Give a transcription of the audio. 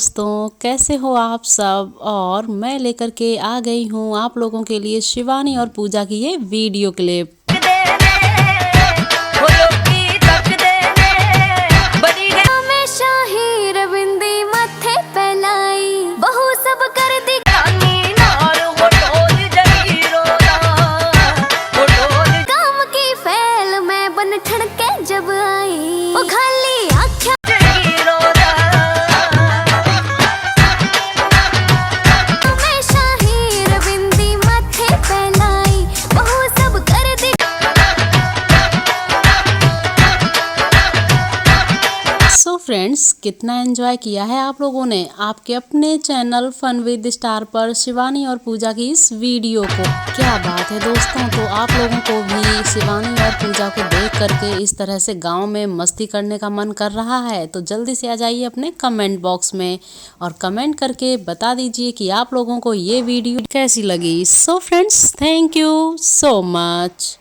दोस्तों, कैसे हो आप सब। और मैं लेकर के आ गई हूँ आप लोगों के लिए शिवानी और पूजा की ये वीडियो क्लिप। जब आई वो खाली आँखें हमेशा ही रविंदी माथे पहनाई बहु सब कर दी। सो फ्रेंड्स, कितना एंजॉय किया है आप लोगों ने आपके अपने चैनल फन विद स्टार पर शिवानी और पूजा की इस वीडियो को। क्या बात है दोस्तों, तो आप लोगों को भी शिवानी और पूजा को देख करके इस तरह से गांव में मस्ती करने का मन कर रहा है तो जल्दी से आ जाइए अपने कमेंट बॉक्स में और कमेंट करके बता दीजिए कि आप लोगों को ये वीडियो कैसी लगी। So friends, thank you so much.